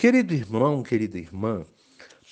Querido irmão, querida irmã,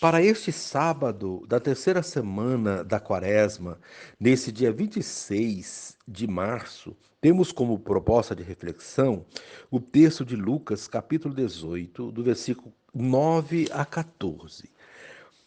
para este sábado da terceira semana da Quaresma, nesse dia 26 de março, temos como proposta de reflexão o texto de Lucas, capítulo 18, do versículo 9 a 14.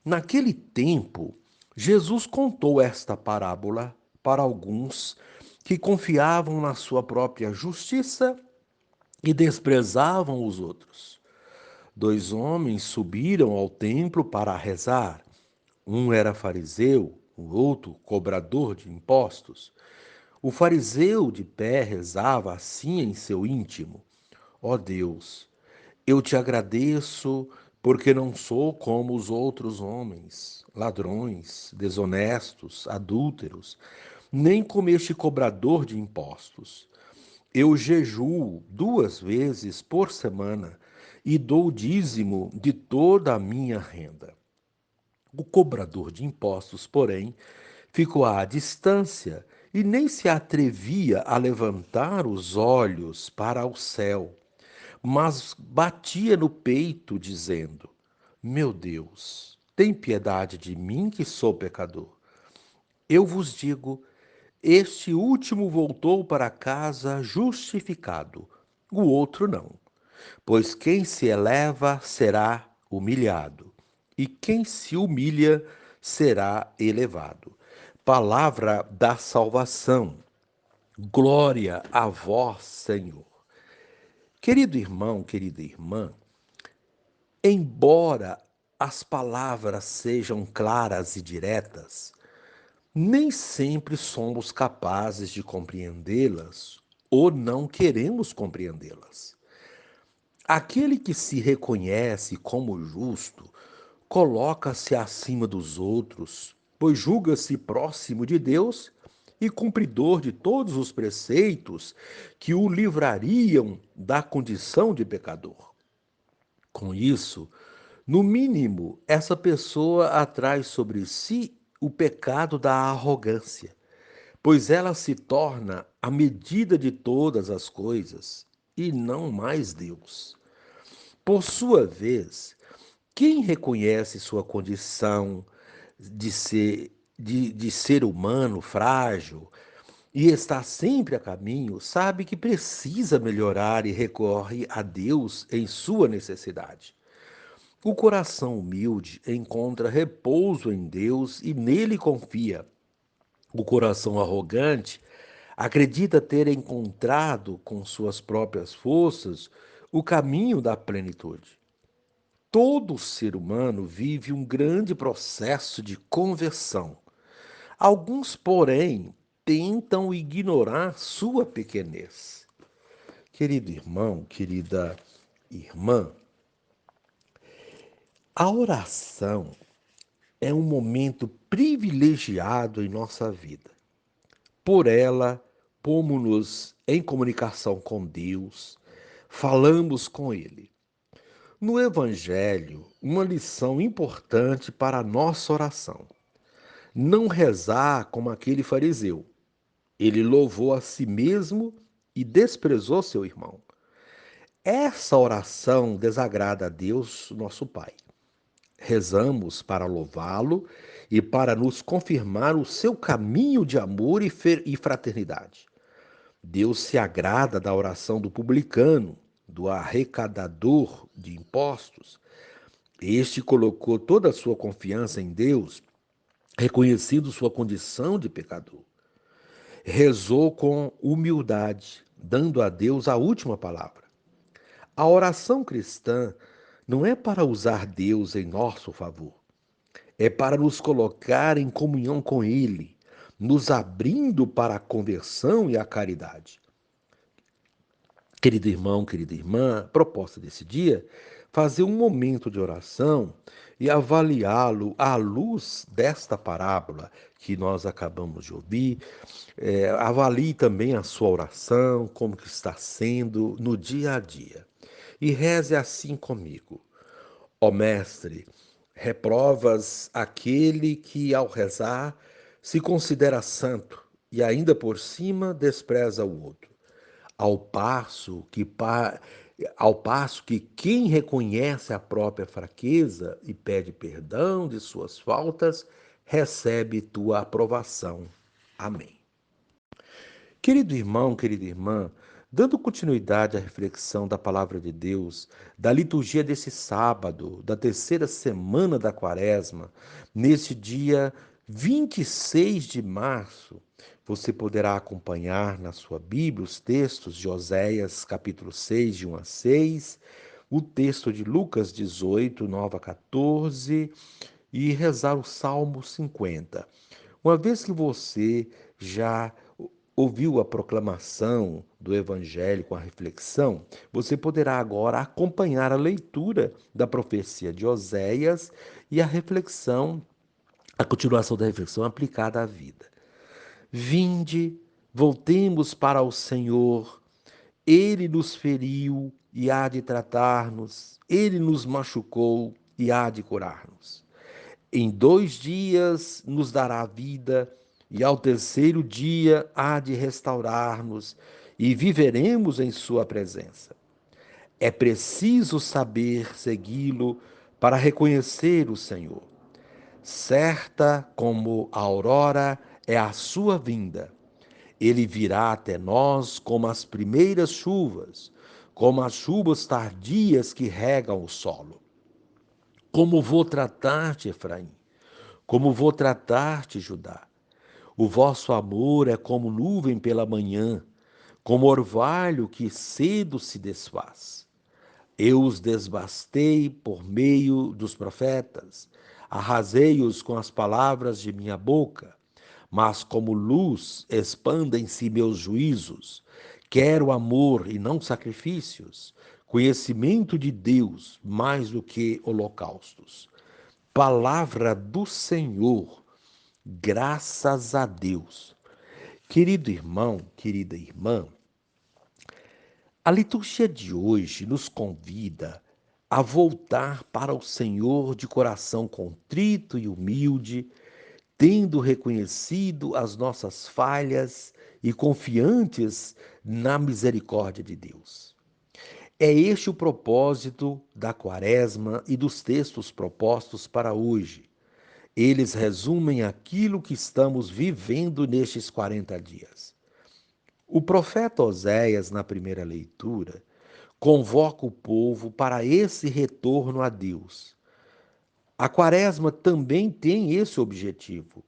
Naquele tempo, Jesus contou esta parábola para alguns que confiavam na sua própria justiça e desprezavam os outros. Dois homens subiram ao templo para rezar. Um era fariseu, o outro cobrador de impostos. O fariseu de pé rezava assim em seu íntimo: Ó Deus, eu te agradeço porque não sou como os outros homens, ladrões, desonestos, adúlteros, nem como este cobrador de impostos. Eu jejuo 2 vezes por semana e dou o dízimo de toda a minha renda. O cobrador de impostos, porém, ficou à distância e nem se atrevia a levantar os olhos para o céu, mas batia no peito, dizendo: Meu Deus, tem piedade de mim que sou pecador. Eu vos digo, este último voltou para casa justificado, o outro não. Pois quem se eleva será humilhado, e quem se humilha será elevado. Palavra da salvação. Glória a vós, Senhor. Querido irmão, querida irmã, embora as palavras sejam claras e diretas, nem sempre somos capazes de compreendê-las ou não queremos compreendê-las. Aquele que se reconhece como justo coloca-se acima dos outros, pois julga-se próximo de Deus e cumpridor de todos os preceitos que o livrariam da condição de pecador. Com isso, no mínimo, essa pessoa atrai sobre si o pecado da arrogância, pois ela se torna a medida de todas as coisas e não mais Deus. Por sua vez, quem reconhece sua condição de ser humano frágil e está sempre a caminho, sabe que precisa melhorar e recorre a Deus em sua necessidade. O coração humilde encontra repouso em Deus e nele confia. O coração arrogante acredita ter encontrado com suas próprias forças o caminho da plenitude. Todo ser humano vive um grande processo de conversão. Alguns, porém, tentam ignorar sua pequenez. Querido irmão, querida irmã, a oração é um momento privilegiado em nossa vida. Por ela, pomos-nos em comunicação com Deus, falamos com Ele. No Evangelho, uma lição importante para a nossa oração: não rezar como aquele fariseu. Ele louvou a si mesmo e desprezou seu irmão. Essa oração desagrada a Deus, nosso Pai. Rezamos para louvá-lo e para nos confirmar o seu caminho de amor e fraternidade. Deus se agrada da oração do publicano, do arrecadador de impostos. Este colocou toda a sua confiança em Deus, reconhecendo sua condição de pecador. Rezou com humildade, dando a Deus a última palavra. A oração cristã não é para usar Deus em nosso favor, é para nos colocar em comunhão com Ele, nos abrindo para a conversão e a caridade. Querido irmão, querida irmã, a proposta desse dia, fazer um momento de oração e avaliá-lo à luz desta parábola que nós acabamos de ouvir. Avalie também a sua oração, como que está sendo no dia a dia. E reze assim comigo. Ó Mestre, reprovas aquele que, ao rezar, se considera santo e ainda por cima despreza o outro. Ao passo Ao passo que quem reconhece a própria fraqueza e pede perdão de suas faltas, recebe tua aprovação. Amém. Querido irmão, querida irmã, dando continuidade à reflexão da palavra de Deus, da liturgia desse sábado, da terceira semana da Quaresma, neste dia 26 de março, você poderá acompanhar na sua Bíblia os textos de Oséias, capítulo 6, de 1 a 6, o texto de Lucas 18, 9 a 14, e rezar o Salmo 50. Uma vez que você já ouviu a proclamação do Evangelho com a reflexão, você poderá agora acompanhar a leitura da profecia de Oséias e a reflexão, a continuação da reflexão aplicada à vida. Vinde, voltemos para o Senhor, ele nos feriu e há de tratar-nos, ele nos machucou e há de curar-nos. Em 2 dias nos dará vida, e ao terceiro dia há de restaurar-nos, e viveremos em Sua presença. É preciso saber segui-lo para reconhecer o Senhor. Certa como a aurora é a sua vinda. Ele virá até nós como as primeiras chuvas, como as chuvas tardias que regam o solo. Como vou tratar-te, Efraim? Como vou tratar-te, Judá? O vosso amor é como nuvem pela manhã, como orvalho que cedo se desfaz. Eu os desbastei por meio dos profetas, arrasei-os com as palavras de minha boca, mas como luz expandem-se meus juízos. Quero amor e não sacrifícios, conhecimento de Deus mais do que holocaustos. Palavra do Senhor, graças a Deus. Querido irmão, querida irmã, a liturgia de hoje nos convida a voltar para o Senhor de coração contrito e humilde, tendo reconhecido as nossas falhas e confiantes na misericórdia de Deus. É este o propósito da Quaresma e dos textos propostos para hoje. Eles resumem aquilo que estamos vivendo nestes 40 dias. O profeta Oséias, na primeira leitura, convoca o povo para esse retorno a Deus. A Quaresma também tem esse objetivo: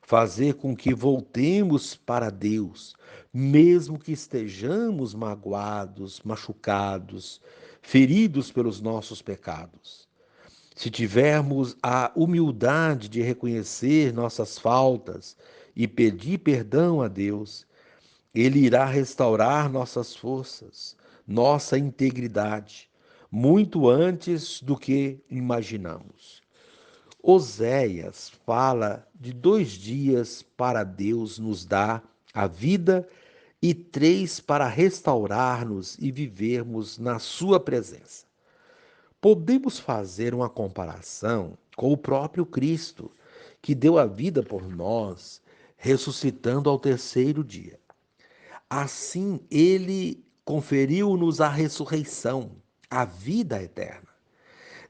fazer com que voltemos para Deus, mesmo que estejamos magoados, machucados, feridos pelos nossos pecados. Se tivermos a humildade de reconhecer nossas faltas e pedir perdão a Deus, Ele irá restaurar nossas forças, nossa integridade, muito antes do que imaginamos. Oséias fala de 2 dias para Deus nos dar a vida e 3 para restaurar-nos e vivermos na Sua presença. Podemos fazer uma comparação com o próprio Cristo, que deu a vida por nós, ressuscitando ao terceiro dia. Assim, ele conferiu-nos a ressurreição, a vida eterna.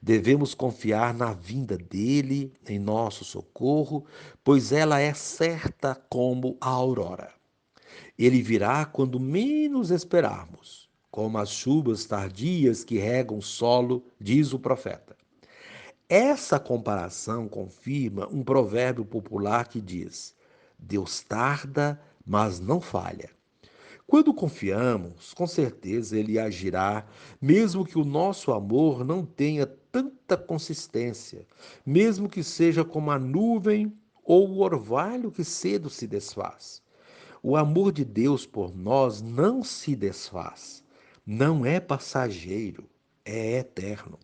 Devemos confiar na vinda dele em nosso socorro, pois ela é certa como a aurora. Ele virá quando menos esperarmos, como as chuvas tardias que regam o solo, diz o profeta. Essa comparação confirma um provérbio popular que diz: Deus tarda, mas não falha. Quando confiamos, com certeza ele agirá, mesmo que o nosso amor não tenha tanta consistência, mesmo que seja como a nuvem ou o orvalho que cedo se desfaz. O amor de Deus por nós não se desfaz, não é passageiro, é eterno.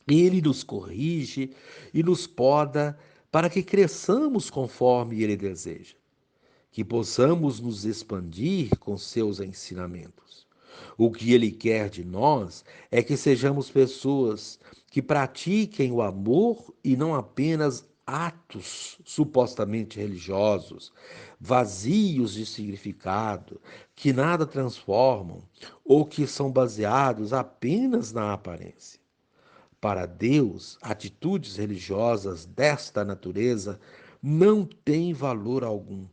Ele nos corrige e nos poda para que cresçamos conforme ele deseja, que possamos nos expandir com seus ensinamentos. O que ele quer de nós é que sejamos pessoas que pratiquem o amor e não apenas atos supostamente religiosos, vazios de significado, que nada transformam ou que são baseados apenas na aparência. Para Deus, atitudes religiosas desta natureza não têm valor algum,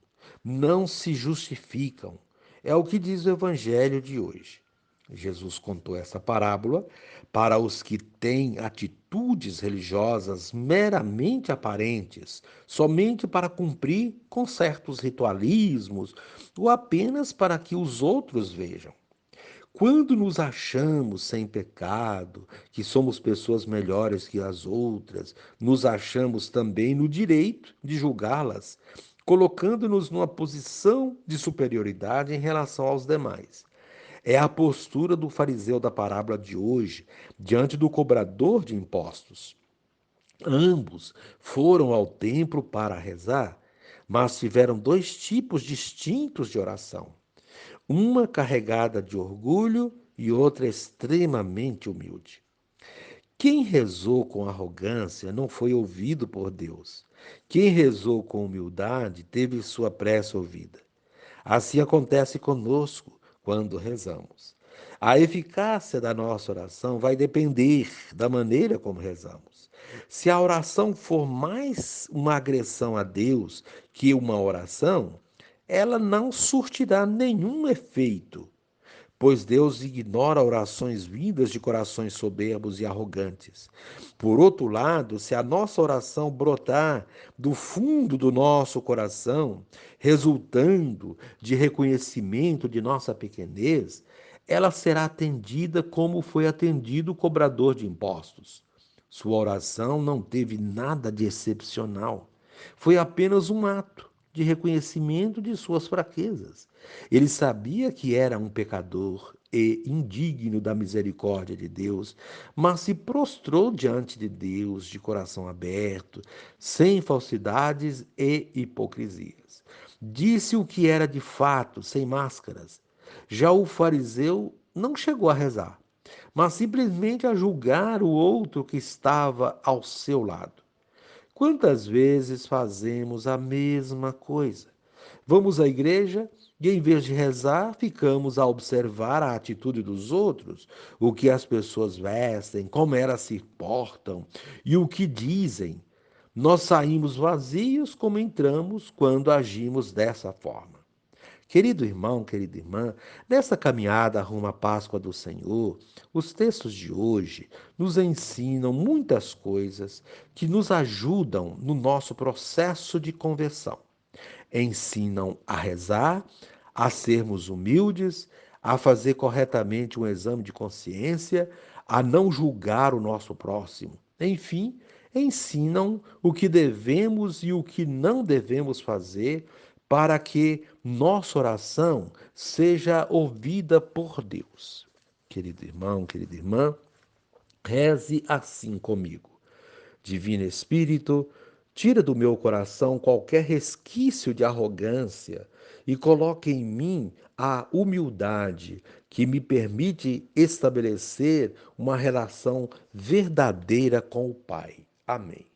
não se justificam. É o que diz o Evangelho de hoje. Jesus contou essa parábola para os que têm atitudes religiosas meramente aparentes, somente para cumprir com certos ritualismos ou apenas para que os outros vejam. Quando nos achamos sem pecado, que somos pessoas melhores que as outras, nos achamos também no direito de julgá-las, colocando-nos numa posição de superioridade em relação aos demais. É a postura do fariseu da parábola de hoje, diante do cobrador de impostos. Ambos foram ao templo para rezar, mas tiveram dois tipos distintos de oração, uma carregada de orgulho e outra extremamente humilde. Quem rezou com arrogância não foi ouvido por Deus. Quem rezou com humildade teve sua prece ouvida. Assim acontece conosco quando rezamos. A eficácia da nossa oração vai depender da maneira como rezamos. Se a oração for mais uma agressão a Deus que uma oração, ela não surtirá nenhum efeito, pois Deus ignora orações vindas de corações soberbos e arrogantes. Por outro lado, se a nossa oração brotar do fundo do nosso coração, resultando de reconhecimento de nossa pequenez, ela será atendida como foi atendido o cobrador de impostos. Sua oração não teve nada de excepcional. Foi apenas um ato de reconhecimento de suas fraquezas. Ele sabia que era um pecador e indigno da misericórdia de Deus, mas se prostrou diante de Deus de coração aberto, sem falsidades e hipocrisias. Disse o que era de fato, sem máscaras. Já o fariseu não chegou a rezar, mas simplesmente a julgar o outro que estava ao seu lado. Quantas vezes fazemos a mesma coisa? Vamos à igreja e, em vez de rezar, ficamos a observar a atitude dos outros, o que as pessoas vestem, como elas se portam e o que dizem. Nós saímos vazios como entramos quando agimos dessa forma. Querido irmão, querida irmã, nessa caminhada rumo à Páscoa do Senhor, os textos de hoje nos ensinam muitas coisas que nos ajudam no nosso processo de conversão. Ensinam a rezar, a sermos humildes, a fazer corretamente um exame de consciência, a não julgar o nosso próximo. Enfim, ensinam o que devemos e o que não devemos fazer para que nossa oração seja ouvida por Deus. Querido irmão, querida irmã, reze assim comigo. Divino Espírito, tira do meu coração qualquer resquício de arrogância e coloque em mim a humildade que me permite estabelecer uma relação verdadeira com o Pai. Amém.